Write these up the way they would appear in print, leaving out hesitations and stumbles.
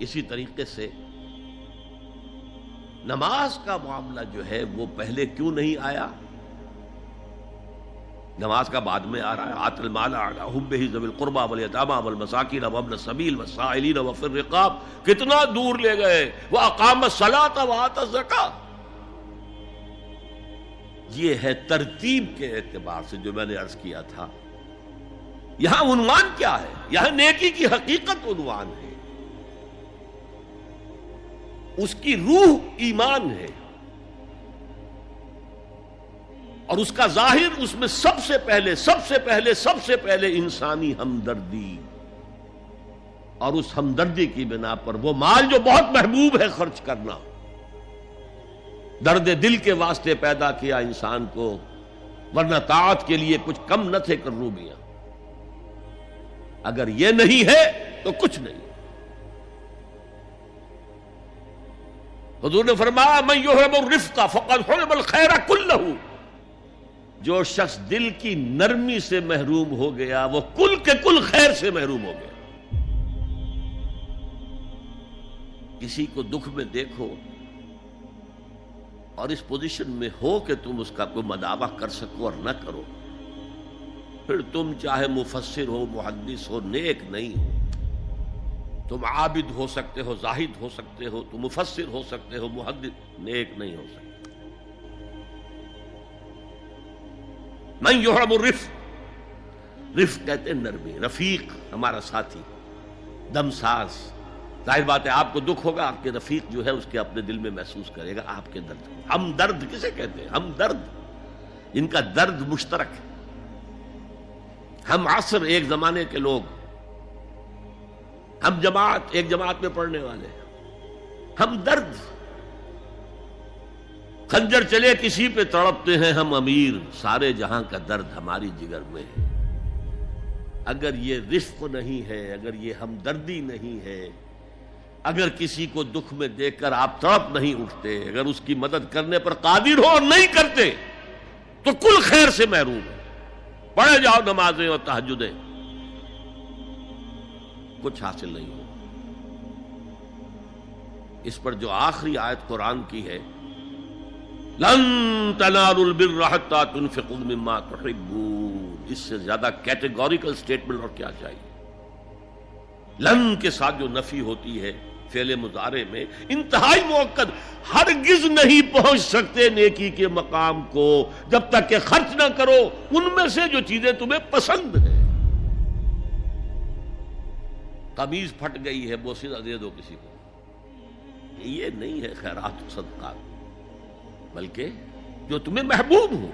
اسی طریقے سے نماز کا معاملہ جو ہے وہ پہلے کیوں نہیں آیا؟ نماز کا بعد میں آ رہا ہے. آت المال علی حبہ ذوی القربى والیتامى والمساکین وابن السبیل والسائلین وفی الرقاب. کتنا دور لے گئے. واقام الصلاۃ وآتى الزکاۃ. یہ ہے ترتیب کے اعتبار سے جو میں نے عرض کیا تھا. یہاں عنوان کیا ہے؟ یہاں نیکی کی حقیقت عنوان ہے. اس کی روح ایمان ہے اور اس کا ظاہر اس میں سب سے پہلے انسانی ہمدردی، اور اس ہمدردی کی بنا پر وہ مال جو بہت محبوب ہے خرچ کرنا. درد دل کے واسطے پیدا کیا انسان کو، ورنہ طاعت کے لیے کچھ کم نہ تھے کروبیاں. اگر یہ نہیں ہے تو کچھ نہیں. حضور نے فرمایا من یحرم الرفق فقد حرم الخیر کلہ. جو شخص دل کی نرمی سے محروم ہو گیا وہ کل کے کل خیر سے محروم ہو گیا. کسی کو دکھ میں دیکھو اور اس پوزیشن میں ہو کہ تم اس کا کوئی مداوع کر سکو اور نہ کرو، پھر تم چاہے مفسر ہو، محدث ہو، نیک نہیں ہو. تم عابد ہو سکتے ہو، زاہد ہو سکتے ہو، تم مفسر ہو سکتے ہو، محدث، نیک نہیں ہو سکتے. من یحرم الرفق، رفق کہتے ہیں نرمی. رفیق ہمارا ساتھی، دمساز. ظاہر بات ہے آپ کو دکھ ہوگا، آپ کے رفیق جو ہے اس کے اپنے دل میں محسوس کرے گا آپ کے درد. ہمدرد کسے کہتے ہیں؟ ہمدرد جن کا درد مشترک ہے. ہم عصر ایک زمانے کے لوگ، ہم جماعت ایک جماعت میں پڑھنے والے، ہم درد. خنجر چلے کسی پہ تڑپتے ہیں ہم امیر، سارے جہاں کا درد ہماری جگر میں ہے. اگر یہ رفق نہیں ہے، اگر یہ ہمدردی نہیں ہے، اگر کسی کو دکھ میں دیکھ کر آپ تڑپ نہیں اٹھتے، اگر اس کی مدد کرنے پر قادر ہو اور نہیں کرتے تو کل خیر سے محروم ہے. پڑھے جاؤ نمازیں اور تہجدیں، کچھ حاصل نہیں ہو. اس پر جو آخری آیت قرآن کی ہے، لن تنالوا البر حتى تنفقوا مما تحبون، اس سے زیادہ کیٹیگوریکل سٹیٹمنٹ اور کیا چاہیے. لن کے ساتھ جو نفی ہوتی ہے فعل مضارع میں، انتہائی مؤکد. ہرگز نہیں پہنچ سکتے نیکی کے مقام کو جب تک کہ خرچ نہ کرو ان میں سے جو چیزیں تمہیں پسند ہیں. قمیض پھٹ گئی ہے، بوسیدہ دے دو کسی کو، یہ نہیں ہے خیرات و صدقات، بلکہ جو تمہیں محبوب ہو.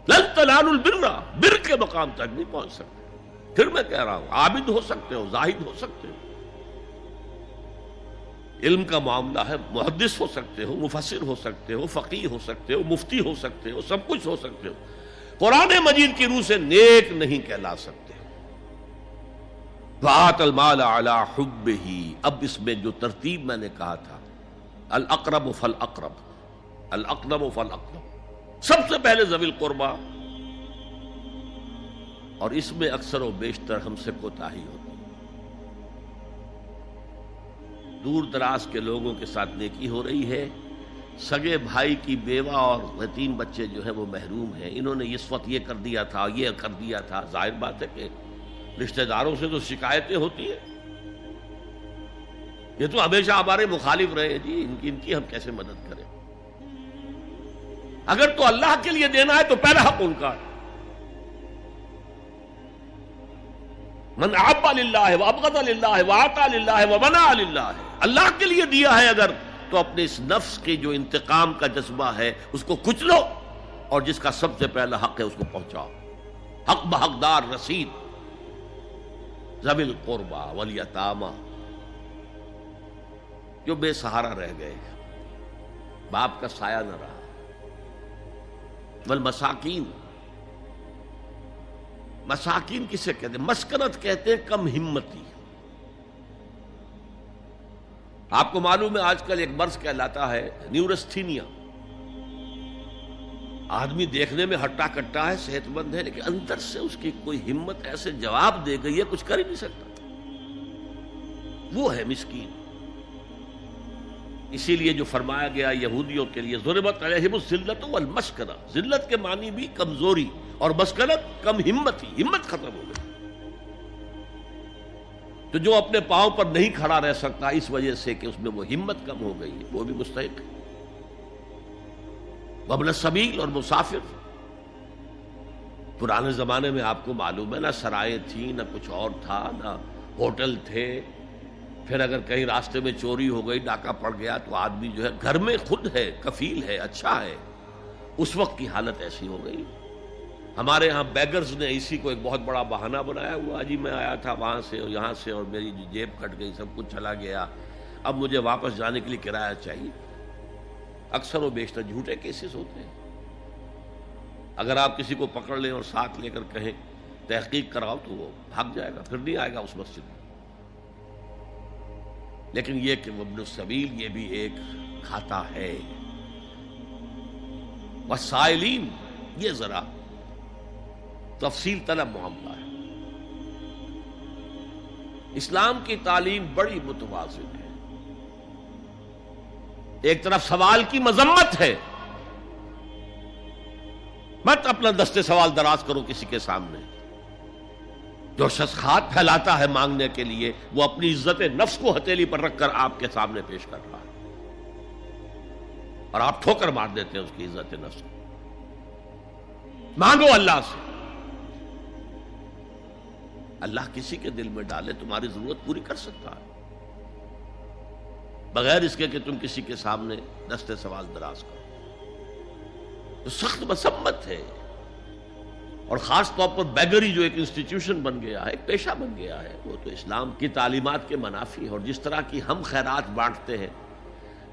لن تنالوا البر، بر کے مقام تک نہیں پہنچ سکتے. پھر میں کہہ رہا ہوں عابد ہو سکتے ہو، زاہد ہو سکتے ہو، علم کا معاملہ ہے، محدث ہو سکتے ہو، مفسر ہو سکتے ہو، فقیہ ہو سکتے ہو، مفتی ہو سکتے ہو، سب کچھ ہو سکتے ہو. قرآن مجید کی روح سے نیک نہیں کہلا سکتے. وآت المال علی حبہ. اب اس میں جو ترتیب میں نے کہا تھا، الاقرب فالاقرب، الاقرب فالاقرب، سب سے پہلے ذوی القربیٰ. اور اس میں اکثر و بیشتر ہم سے کوتاہی ہوتی ہے. دور دراز کے لوگوں کے ساتھ نیکی ہو رہی ہے. سگے بھائی کی بیوہ اور یتیم بچے جو ہیں وہ محروم ہیں. انہوں نے اس وقت یہ کر دیا تھا، یہ کر دیا تھا. ظاہر بات ہے کہ رشتہ داروں سے تو شکایتیں ہوتی ہیں. یہ تو ہمیشہ ہمارے مخالف رہے ہیں جی، ان کی ہم کیسے مدد کریں. اگر تو اللہ کے لیے دینا ہے تو پہلا حق ان کا ہے. من احب للہ وابغض للہ واعطى للہ ومنع للہ. اللہ کے لیے دیا ہے اگر، تو اپنے اس نفس کی جو انتقام کا جذبہ ہے اس کو کچلو، اور جس کا سب سے پہلا حق ہے اس کو پہنچاؤ. حق بحقدار رسید. ذوی القربى والیتامى، جو بے سہارا رہ گئے، باپ کا سایہ نہ رہا. والمساکین، مساکین کسے کہتے ہیں؟ مسکنت کہتے ہیں کم ہمتی. آپ کو معلوم ہے آج کل ایک مرض کہلاتا ہے نیورستھینیا. آدمی دیکھنے میں ہٹا کٹا ہے، صحت مند ہے، لیکن اندر سے اس کی کوئی ہمت ایسے جواب دے گئی ہے کچھ کر ہی نہیں سکتا. وہ ہے مسکین. اسی لیے جو فرمایا گیا یہودیوں کے لیے ضربت علیہم الذلۃ والمسکنہ، ذلت کے معنی بھی کمزوری اور مسکنت کم ہمت، ہمت ختم ہو گئی. تو جو اپنے پاؤں پر نہیں کھڑا رہ سکتا اس وجہ سے کہ اس میں وہ ہمت کم ہو گئی ہے، وہ بھی مستحق ہے. وابن السبیل اور مسافر. پرانے زمانے میں آپ کو معلوم ہے نہ سرائے تھیں، نہ کچھ اور تھا، نہ ہوٹل تھے. پھر اگر کہیں راستے میں چوری ہو گئی، ڈاکہ پڑ گیا، تو آدمی جو ہے گھر میں خود ہے، کفیل ہے، اچھا ہے. اس وقت کی حالت ایسی ہو گئی. ہمارے ہاں بیگرز نے اسی کو ایک بہت بڑا بہانہ بنایا ہوا، جی میں آیا تھا وہاں سے اور یہاں سے اور میری جیب کٹ گئی، سب کچھ چلا گیا، اب مجھے واپس جانے کے لیے کرایہ چاہیے. اکثر و بیشتر جھوٹے کیسز ہوتے ہیں. اگر آپ کسی کو پکڑ لیں اور ساتھ لے کر کہیں تحقیق کراؤ تو وہ بھاگ جائے گا، پھر نہیں آئے گا اس مسجد میں. لیکن یہ کہ ابن السبیل یہ بھی ایک کھاتا ہے. والسائلین یہ ذرا تفصیل طلب معاملہ ہے. اسلام کی تعلیم بڑی متوازن ہے. ایک طرف سوال کی مذمت ہے، مت اپنا دستے سوال دراز کرو کسی کے سامنے. جو شخص ہاتھ پھیلاتا ہے مانگنے کے لیے، وہ اپنی عزت نفس کو ہتھیلی پر رکھ کر آپ کے سامنے پیش کر رہا ہے، اور آپ ٹھوکر مار دیتے ہیں اس کی عزت نفس کو. مانگو اللہ سے. اللہ کسی کے دل میں ڈالے تمہاری ضرورت پوری کر سکتا ہے، بغیر اس کے کہ تم کسی کے سامنے دستے سوال دراز کرو. تو سخت مذمت ہے. اور خاص طور پر بیگری جو ایک انسٹیٹیوشن بن گیا ہے، ایک پیشہ بن گیا ہے، وہ تو اسلام کی تعلیمات کے منافی ہے. اور جس طرح کی ہم خیرات بانٹتے ہیں،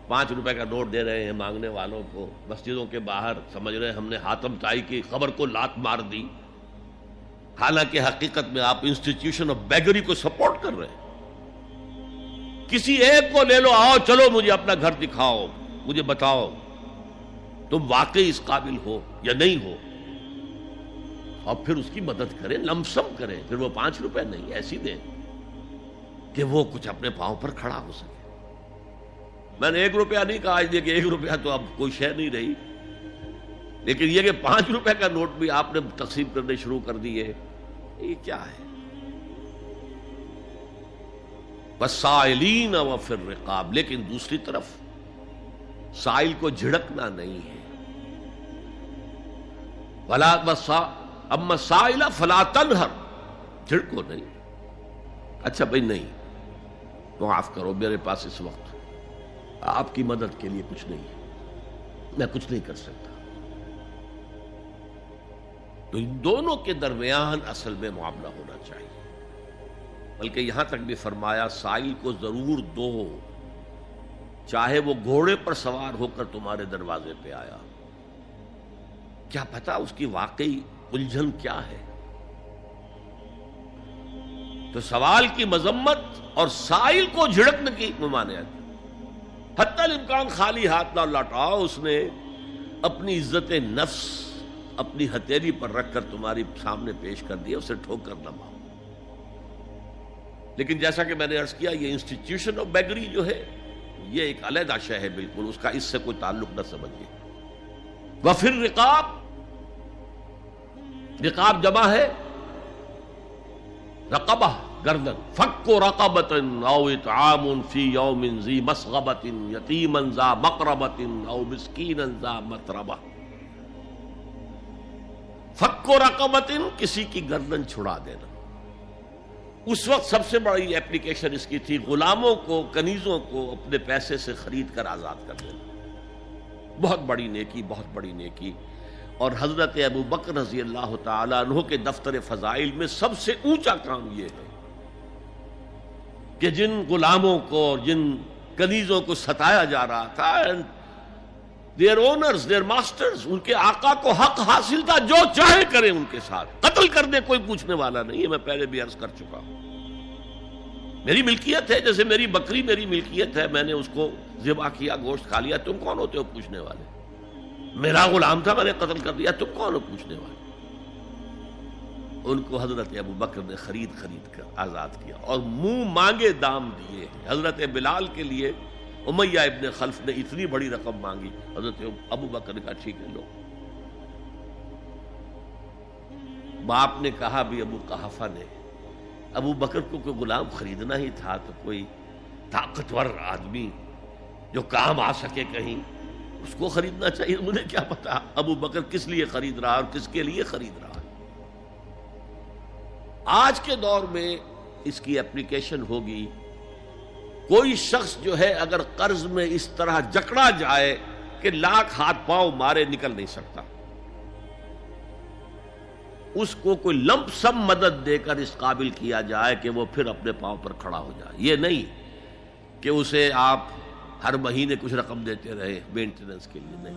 5 روپے کا نوٹ دے رہے ہیں مانگنے والوں کو مسجدوں کے باہر، سمجھ رہے ہیں ہم نے حاتم طائی کی خبر کو لات مار دی، حالانکہ حقیقت میں آپ انسٹیٹیوشن آف بیگری کو سپورٹ کر رہے ہیں. کسی ایک کو لے لو، آؤ چلو مجھے اپنا گھر دکھاؤ، مجھے بتاؤ تم واقعی اس قابل ہو یا نہیں ہو، اور پھر اس کی مدد کریں، لمسم کریں. پھر وہ 5 روپے نہیں ایسی دیں کہ وہ کچھ اپنے پاؤں پر کھڑا ہو سکے. میں نے 1 روپیہ نہیں کہا، اس لیے کہ 1 روپیہ تو اب کوئی شے نہیں رہی، لیکن یہ کہ 5 روپے کا نوٹ بھی آپ نے تقسیم کرنے شروع کر دیے، یہ کیا ہے؟ والسائلین وفی الرقاب. لیکن دوسری طرف سائل کو جھڑکنا نہیں ہے. اما السائل فلا تنہر، جھڑکو نہیں. اچھا بھائی نہیں، معاف کرو، میرے پاس اس وقت آپ کی مدد کے لیے کچھ نہیں ہے، میں کچھ نہیں کر سکتا. تو ان دونوں کے درمیان اصل میں معاملہ ہونا چاہیے. بلکہ یہاں تک بھی فرمایا سائل کو ضرور دو، چاہے وہ گھوڑے پر سوار ہو کر تمہارے دروازے پہ آیا. کیا پتا اس کی واقعی الجھن کیا ہے. تو سوال کی مذمت اور سائل کو جھڑکنے کی ممانعت. حتی الامکان خالی ہاتھ نہ لوٹاؤ. اس نے اپنی عزت نفس اپنی ہتھیلی پر رکھ کر تمہاری سامنے پیش کر دیا، اسے ٹھوکر نہ مارو. لیکن جیسا کہ میں نے عرض کیا، یہ انسٹیٹیوشن آف بیگری جو ہے یہ ایک علیحدہ شے ہے بالکل، اس کا اس سے کوئی تعلق نہ سمجھیے. وفی الرقاب، رقاب جمع ہے رقبہ، گردن. فک رقبۃ او اطعام فی یوم ذی مسغبۃ یتیما ذا مقربۃ او مسکینا ذا متربہ. فک رقبۃ، کسی کی گردن چھڑا دینا. اس وقت سب سے بڑی اپلیکیشن اس کی تھی غلاموں کو، کنیزوں کو اپنے پیسے سے خرید کر آزاد کر دینا. بہت بڑی نیکی، بہت بڑی نیکی. اور حضرت ابو بکر رضی اللہ تعالیٰ عنہ کے دفتر فضائل میں سب سے اونچا کام یہ ہے کہ جن غلاموں کو اور جن کنیزوں کو ستایا جا رہا تھا، دیئر اونرز، دیئر ماسٹرز، ان کے آقا کو حق حاصل تھا، جو چاہے کریں ان کے ساتھ، قتل کر دے، کوئی پوچھنے والا نہیں ہے. میں پہلے بھی عرض کر چکا ہوں، میری ملکیت ہے، جیسے میری بکری میری ملکیت ہے، میں نے اس کو ذبح کیا، گوشت کھا لیا، تم کون ہوتے ہو پوچھنے والے؟ میرا غلام تھا، میں نے قتل کر دیا، تم کون ہو پوچھنے والے؟ ان کو حضرت ابو بکر نے خرید کر آزاد کیا اور منہ مانگے دام دیے. حضرت بلال کے لیے امیہ ابن خلف نے اتنی بڑی رقم مانگی, حضرت ابو بکر نے کہا ٹھیک ہے لو. باپ نے کہا بھی ابو قحافہ نے, ابو بکر کو کوئی غلام خریدنا ہی تھا تو کوئی طاقتور آدمی جو کام آ سکے کہیں اس کو خریدنا چاہیے. مجھے کیا پتا ابو بکر کس لیے خرید رہا اور کس کے لیے خرید رہا. آج کے دور میں اس کی اپلیکیشن ہوگی. کوئی شخص جو ہے اگر قرض میں اس طرح جکڑا جائے کہ لاکھ ہاتھ پاؤں مارے نکل نہیں سکتا, اس کو کوئی لمپ سم مدد دے کر اس قابل کیا جائے کہ وہ پھر اپنے پاؤں پر کھڑا ہو جائے. یہ نہیں کہ اسے آپ ہر مہینے کچھ رقم دیتے رہے مینٹیننس کے لیے, نہیں.